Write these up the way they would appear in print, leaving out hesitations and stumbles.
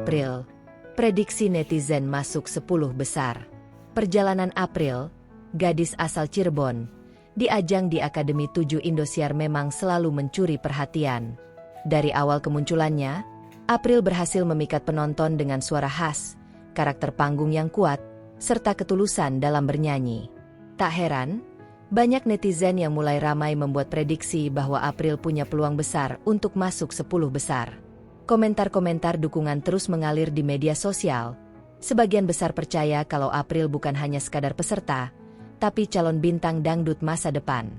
April, prediksi netizen masuk 10 besar. Perjalanan April, gadis asal Cirebon, di ajang di Akademi 7 Indosiar memang selalu mencuri perhatian. Dari awal kemunculannya, April berhasil memikat penonton dengan suara khas, karakter panggung yang kuat, serta ketulusan dalam bernyanyi. Tak heran, banyak netizen yang mulai ramai membuat prediksi bahwa April punya peluang besar untuk masuk 10 besar. Komentar-komentar dukungan terus mengalir di media sosial. Sebagian besar percaya kalau April bukan hanya sekadar peserta, tapi calon bintang dangdut masa depan.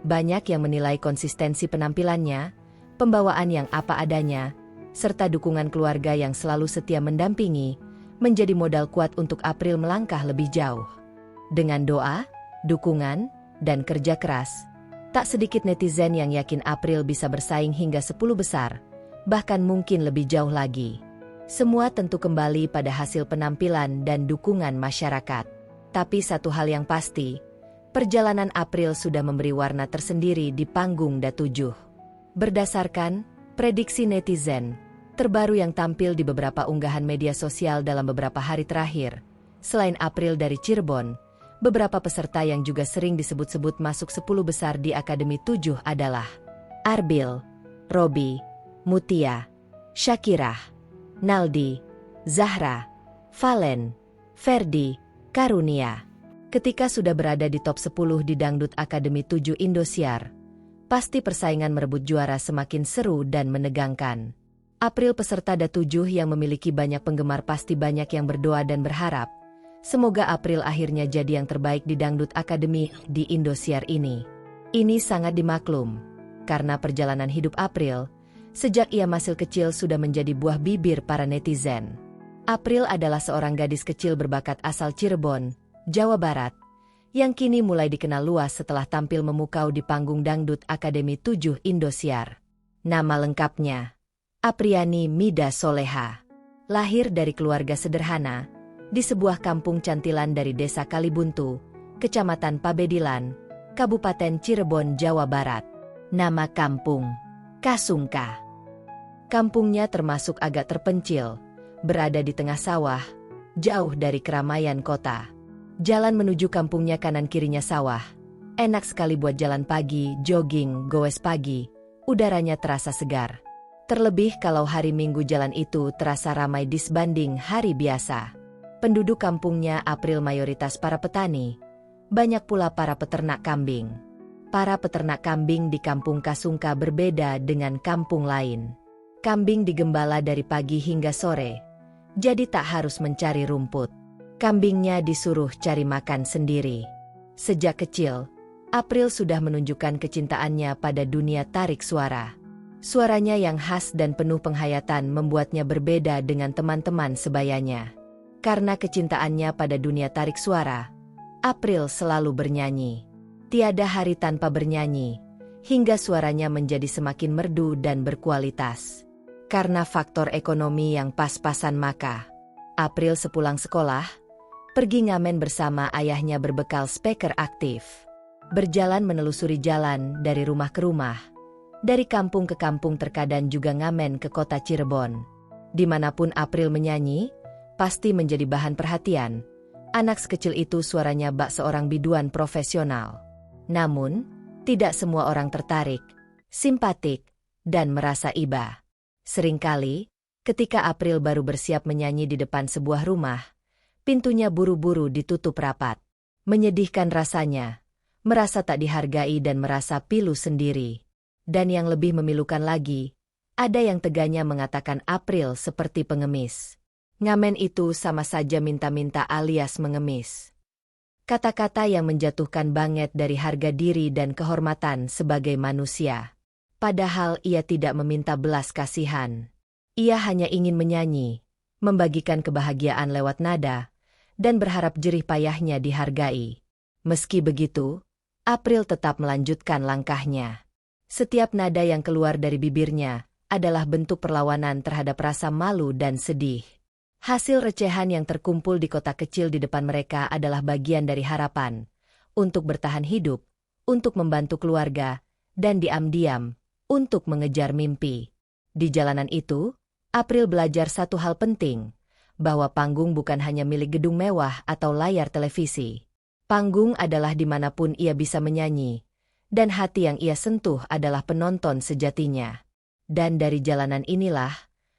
Banyak yang menilai konsistensi penampilannya, pembawaan yang apa adanya, serta dukungan keluarga yang selalu setia mendampingi, menjadi modal kuat untuk April melangkah lebih jauh. Dengan doa, dukungan, dan kerja keras, tak sedikit netizen yang yakin April bisa bersaing hingga 10 besar, bahkan mungkin lebih jauh lagi. Semua tentu kembali pada hasil penampilan dan dukungan masyarakat. Tapi satu hal yang pasti, perjalanan April sudah memberi warna tersendiri di panggung D7. Berdasarkan prediksi netizen terbaru yang tampil di beberapa unggahan media sosial dalam beberapa hari terakhir, selain April dari Cirebon, beberapa peserta yang juga sering disebut-sebut masuk 10 besar di Akademi 7 adalah Arbil, Robi, Mutia, Syakirah, Naldi, Zahra, Valen, Ferdi, Karunia. Ketika sudah berada di top 10 di Dangdut Akademi 7 Indosiar, pasti persaingan merebut juara semakin seru dan menegangkan. April peserta D7 yang memiliki banyak penggemar pasti banyak yang berdoa dan berharap, semoga April akhirnya jadi yang terbaik di Dangdut Akademi di Indosiar ini. Ini sangat dimaklum, karena perjalanan hidup April, sejak ia masih kecil sudah menjadi buah bibir para netizen. April adalah seorang gadis kecil berbakat asal Cirebon, Jawa Barat, yang kini mulai dikenal luas setelah tampil memukau di panggung Dangdut Akademi 7 Indosiar. Nama lengkapnya, Apriani Mida Soleha. Lahir dari keluarga sederhana, di sebuah kampung cantilan dari Desa Kalibuntu, Kecamatan Pabedilan, Kabupaten Cirebon, Jawa Barat. Nama kampung, Kasungka. Kampungnya termasuk agak terpencil, berada di tengah sawah, jauh dari keramaian kota. Jalan menuju kampungnya kanan kirinya sawah. Enak sekali buat jalan pagi, jogging, goes pagi. Udaranya terasa segar. Terlebih kalau hari Minggu jalan itu terasa ramai disbanding hari biasa. Penduduk kampungnya April mayoritas para petani. Banyak pula para peternak kambing. Para peternak kambing di kampung Kasungka berbeda dengan kampung lain. Kambing digembala dari pagi hingga sore, jadi tak harus mencari rumput. Kambingnya disuruh cari makan sendiri. Sejak kecil, April sudah menunjukkan kecintaannya pada dunia tarik suara. Suaranya yang khas dan penuh penghayatan membuatnya berbeda dengan teman-teman sebayanya. Karena kecintaannya pada dunia tarik suara, April selalu bernyanyi. Tiada hari tanpa bernyanyi, hingga suaranya menjadi semakin merdu dan berkualitas. Karena faktor ekonomi yang pas-pasan maka, April sepulang sekolah, pergi ngamen bersama ayahnya berbekal speaker aktif. Berjalan menelusuri jalan dari rumah ke rumah. Dari kampung ke kampung terkadang juga ngamen ke kota Cirebon. Dimanapun April menyanyi, pasti menjadi bahan perhatian. Anak sekecil itu suaranya bak seorang biduan profesional. Namun, tidak semua orang tertarik, simpatik, dan merasa iba. Seringkali, ketika April baru bersiap menyanyi di depan sebuah rumah, pintunya buru-buru ditutup rapat. Menyedihkan rasanya, merasa tak dihargai dan merasa pilu sendiri. Dan yang lebih memilukan lagi, ada yang teganya mengatakan April seperti pengemis. Ngamen itu sama saja minta-minta alias mengemis. Kata-kata yang menjatuhkan banget dari harga diri dan kehormatan sebagai manusia. Padahal ia tidak meminta belas kasihan. Ia hanya ingin menyanyi, membagikan kebahagiaan lewat nada, dan berharap jerih payahnya dihargai. Meski begitu, April tetap melanjutkan langkahnya. Setiap nada yang keluar dari bibirnya adalah bentuk perlawanan terhadap rasa malu dan sedih. Hasil recehan yang terkumpul di kota kecil di depan mereka adalah bagian dari harapan untuk bertahan hidup, untuk membantu keluarga, dan diam-diam untuk mengejar mimpi. Di jalanan itu, April belajar satu hal penting, bahwa panggung bukan hanya milik gedung mewah atau layar televisi. Panggung adalah dimanapun ia bisa menyanyi, dan hati yang ia sentuh adalah penonton sejatinya. Dan dari jalanan inilah,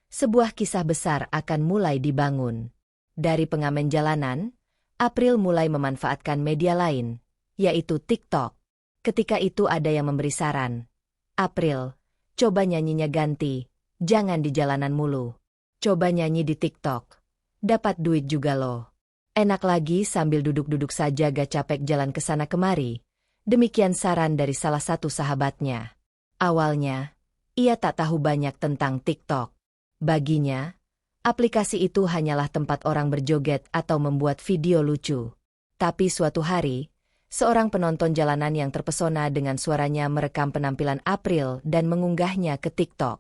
sebuah kisah besar akan mulai dibangun. Dari pengamen jalanan, April mulai memanfaatkan media lain, yaitu TikTok. Ketika itu ada yang memberi saran, "April, coba nyanyinya ganti, jangan di jalanan mulu. Coba nyanyi di TikTok. Dapat duit juga loh." Enak lagi sambil duduk-duduk saja gak capek jalan ke sana kemari. Demikian saran dari salah satu sahabatnya. Awalnya, ia tak tahu banyak tentang TikTok. Baginya, aplikasi itu hanyalah tempat orang berjoget atau membuat video lucu. Tapi suatu hari, seorang penonton jalanan yang terpesona dengan suaranya merekam penampilan April dan mengunggahnya ke TikTok.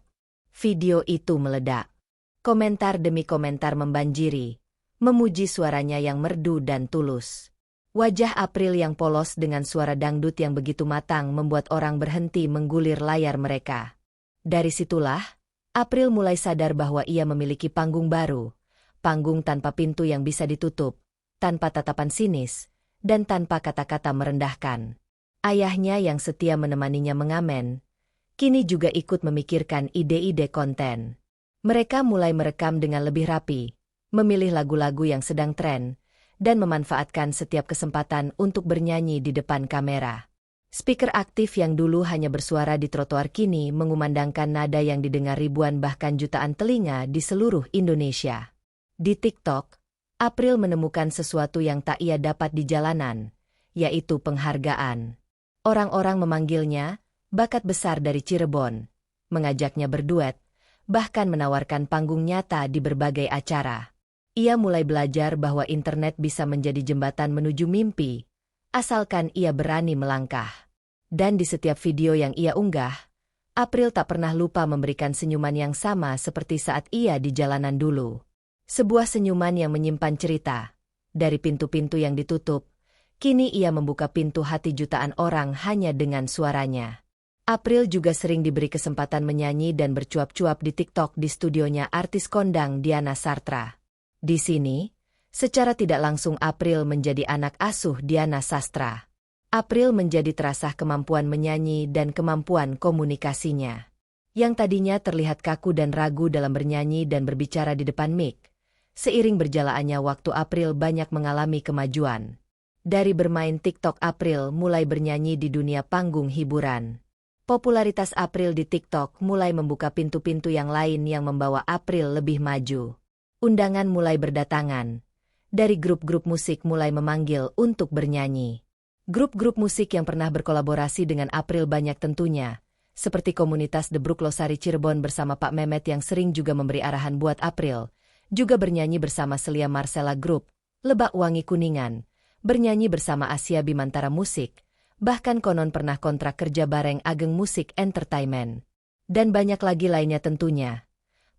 Video itu meledak. Komentar demi komentar membanjiri, memuji suaranya yang merdu dan tulus. Wajah April yang polos dengan suara dangdut yang begitu matang membuat orang berhenti menggulir layar mereka. Dari situlah, April mulai sadar bahwa ia memiliki panggung baru, panggung tanpa pintu yang bisa ditutup, tanpa tatapan sinis, dan tanpa kata-kata merendahkan. Ayahnya yang setia menemaninya mengamen, kini juga ikut memikirkan ide-ide konten. Mereka mulai merekam dengan lebih rapi, memilih lagu-lagu yang sedang tren, dan memanfaatkan setiap kesempatan untuk bernyanyi di depan kamera. Speaker aktif yang dulu hanya bersuara di trotoar kini mengumandangkan nada yang didengar ribuan bahkan jutaan telinga di seluruh Indonesia. Di TikTok, April menemukan sesuatu yang tak ia dapat di jalanan, yaitu penghargaan. Orang-orang memanggilnya bakat besar dari Cirebon, mengajaknya berduet, bahkan menawarkan panggung nyata di berbagai acara. Ia mulai belajar bahwa internet bisa menjadi jembatan menuju mimpi, asalkan ia berani melangkah. Dan di setiap video yang ia unggah, April tak pernah lupa memberikan senyuman yang sama seperti saat ia di jalanan dulu. Sebuah senyuman yang menyimpan cerita. Dari pintu-pintu yang ditutup, kini ia membuka pintu hati jutaan orang hanya dengan suaranya. April juga sering diberi kesempatan menyanyi dan bercuap-cuap di TikTok di studionya artis kondang Diana Sastra. Di sini, secara tidak langsung April menjadi anak asuh Diana Sastra. April menjadi terasah kemampuan menyanyi dan kemampuan komunikasinya. Yang tadinya terlihat kaku dan ragu dalam bernyanyi dan berbicara di depan mic. Seiring berjalannya waktu April banyak mengalami kemajuan. Dari bermain TikTok April mulai bernyanyi di dunia panggung hiburan. Popularitas April di TikTok mulai membuka pintu-pintu yang lain yang membawa April lebih maju. Undangan mulai berdatangan. Dari grup-grup musik mulai memanggil untuk bernyanyi. Grup-grup musik yang pernah berkolaborasi dengan April banyak tentunya, seperti komunitas The Brook Losari Cirebon bersama Pak Mehmet yang sering juga memberi arahan buat April, juga bernyanyi bersama Celia Marcella Group, Lebak Wangi Kuningan, bernyanyi bersama Asia Bimantara Musik, bahkan konon pernah kontrak kerja bareng Ageng Musik Entertainment. Dan banyak lagi lainnya tentunya.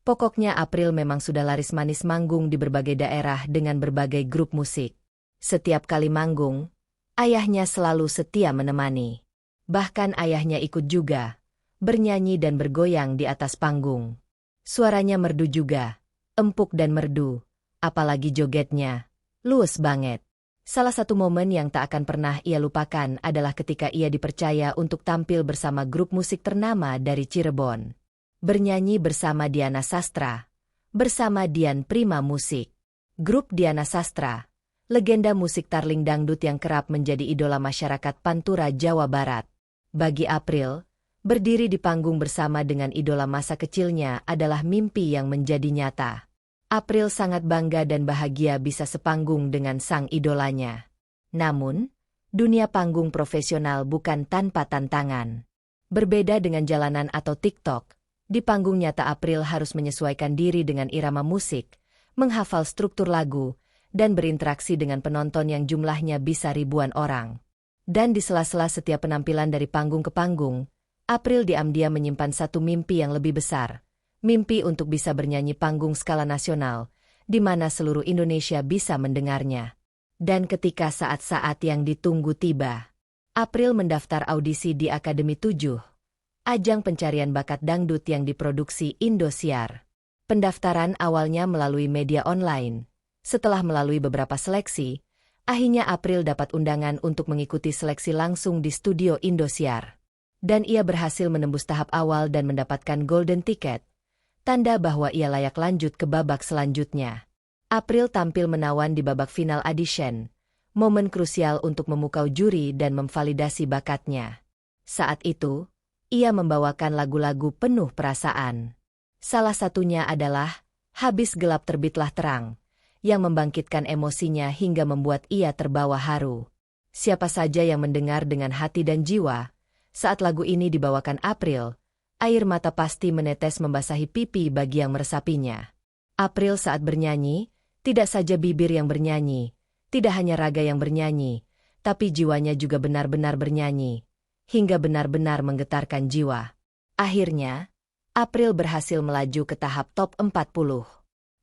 Pokoknya April memang sudah laris manis manggung di berbagai daerah dengan berbagai grup musik. Setiap kali manggung, ayahnya selalu setia menemani. Bahkan ayahnya ikut juga, bernyanyi dan bergoyang di atas panggung. Suaranya merdu juga, empuk dan merdu, apalagi jogetnya, luwes banget. Salah satu momen yang tak akan pernah ia lupakan adalah ketika ia dipercaya untuk tampil bersama grup musik ternama dari Cirebon. Bernyanyi bersama Diana Sastra, bersama Dian Prima Musik. Grup Diana Sastra, legenda musik tarling dangdut yang kerap menjadi idola masyarakat Pantura Jawa Barat. Bagi April, berdiri di panggung bersama dengan idola masa kecilnya adalah mimpi yang menjadi nyata. April sangat bangga dan bahagia bisa sepanggung dengan sang idolanya. Namun, dunia panggung profesional bukan tanpa tantangan. Berbeda dengan jalanan atau TikTok, di panggung nyata April harus menyesuaikan diri dengan irama musik, menghafal struktur lagu, dan berinteraksi dengan penonton yang jumlahnya bisa ribuan orang. Dan di sela-sela setiap penampilan dari panggung ke panggung, April diam-diam menyimpan satu mimpi yang lebih besar. Mimpi untuk bisa bernyanyi panggung skala nasional, di mana seluruh Indonesia bisa mendengarnya. Dan ketika saat-saat yang ditunggu tiba, April mendaftar audisi di Akademi 7. Ajang pencarian bakat dangdut yang diproduksi Indosiar. Pendaftaran awalnya melalui media online. Setelah melalui beberapa seleksi, akhirnya April dapat undangan untuk mengikuti seleksi langsung di studio Indosiar. Dan ia berhasil menembus tahap awal dan mendapatkan golden ticket, tanda bahwa ia layak lanjut ke babak selanjutnya. April tampil menawan di babak final audition, momen krusial untuk memukau juri dan memvalidasi bakatnya. Saat itu, ia membawakan lagu-lagu penuh perasaan. Salah satunya adalah Habis Gelap Terbitlah Terang, yang membangkitkan emosinya hingga membuat ia terbawa haru. Siapa saja yang mendengar dengan hati dan jiwa, saat lagu ini dibawakan April, air mata pasti menetes membasahi pipi bagi yang meresapinya. April saat bernyanyi, tidak saja bibir yang bernyanyi, tidak hanya raga yang bernyanyi, tapi jiwanya juga benar-benar bernyanyi, hingga benar-benar menggetarkan jiwa. Akhirnya, April berhasil melaju ke tahap top 40.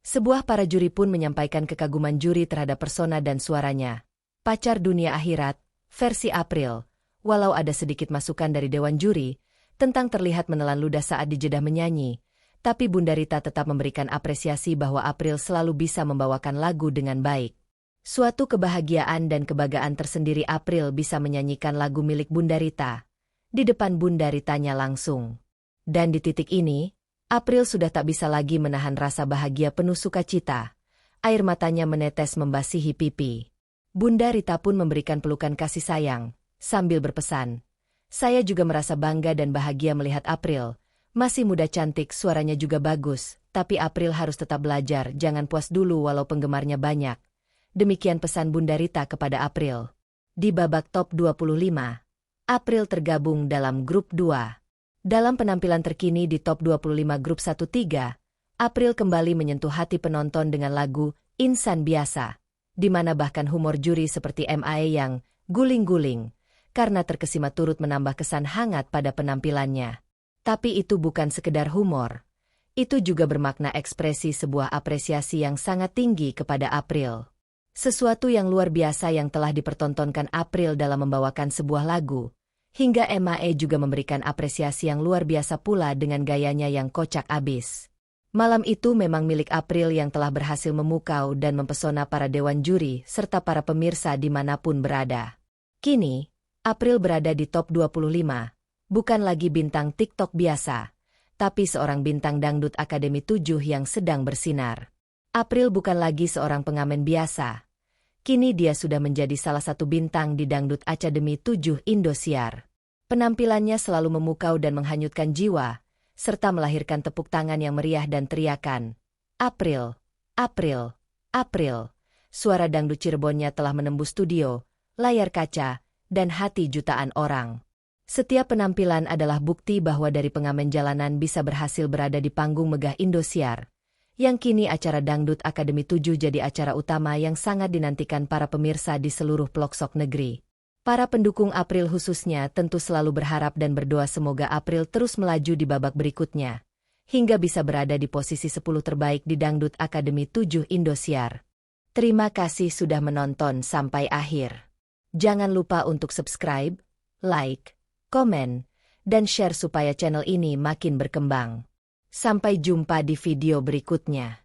Sebuah para juri pun menyampaikan kekaguman juri terhadap persona dan suaranya. Pacar dunia akhirat, versi April, walau ada sedikit masukan dari dewan juri, tentang terlihat menelan ludah saat dijedah menyanyi, tapi Bunda Rita tetap memberikan apresiasi bahwa April selalu bisa membawakan lagu dengan baik. Suatu kebahagiaan dan kebanggaan tersendiri April bisa menyanyikan lagu milik Bunda Rita, di depan Bunda Ritanya langsung. Dan di titik ini, April sudah tak bisa lagi menahan rasa bahagia penuh sukacita. Air matanya menetes membasihi pipi. Bunda Rita pun memberikan pelukan kasih sayang, sambil berpesan, "Saya juga merasa bangga dan bahagia melihat April. Masih muda cantik, suaranya juga bagus, tapi April harus tetap belajar, jangan puas dulu walau penggemarnya banyak." Demikian pesan Bunda Rita kepada April. Di babak top 25, April tergabung dalam grup 2. Dalam penampilan terkini di top 25 grup 1-3, April kembali menyentuh hati penonton dengan lagu Insan Biasa, di mana bahkan humor juri seperti MAE yang guling-guling, karena terkesima turut menambah kesan hangat pada penampilannya. Tapi itu bukan sekedar humor. Itu juga bermakna ekspresi sebuah apresiasi yang sangat tinggi kepada April. Sesuatu yang luar biasa yang telah dipertontonkan April dalam membawakan sebuah lagu. Hingga MAE juga memberikan apresiasi yang luar biasa pula dengan gayanya yang kocak abis. Malam itu memang milik April yang telah berhasil memukau dan mempesona para dewan juri serta para pemirsa dimanapun berada. Kini, April berada di top 25, bukan lagi bintang TikTok biasa, tapi seorang bintang dangdut Akademi 7 yang sedang bersinar. April bukan lagi seorang pengamen biasa. Kini dia sudah menjadi salah satu bintang di Dangdut Akademi 7 Indosiar. Penampilannya selalu memukau dan menghanyutkan jiwa, serta melahirkan tepuk tangan yang meriah dan teriakan, "April, April, April." Suara dangdut Cirebonnya telah menembus studio, layar kaca, dan hati jutaan orang. Setiap penampilan adalah bukti bahwa dari pengamen jalanan bisa berhasil berada di panggung megah Indosiar, yang kini acara Dangdut Akademi 7 jadi acara utama yang sangat dinantikan para pemirsa di seluruh pelosok negeri. Para pendukung April khususnya tentu selalu berharap dan berdoa semoga April terus melaju di babak berikutnya, hingga bisa berada di posisi 10 terbaik di Dangdut Akademi 7 Indosiar. Terima kasih sudah menonton sampai akhir. Jangan lupa untuk subscribe, like, komen, dan share supaya channel ini makin berkembang. Sampai jumpa di video berikutnya.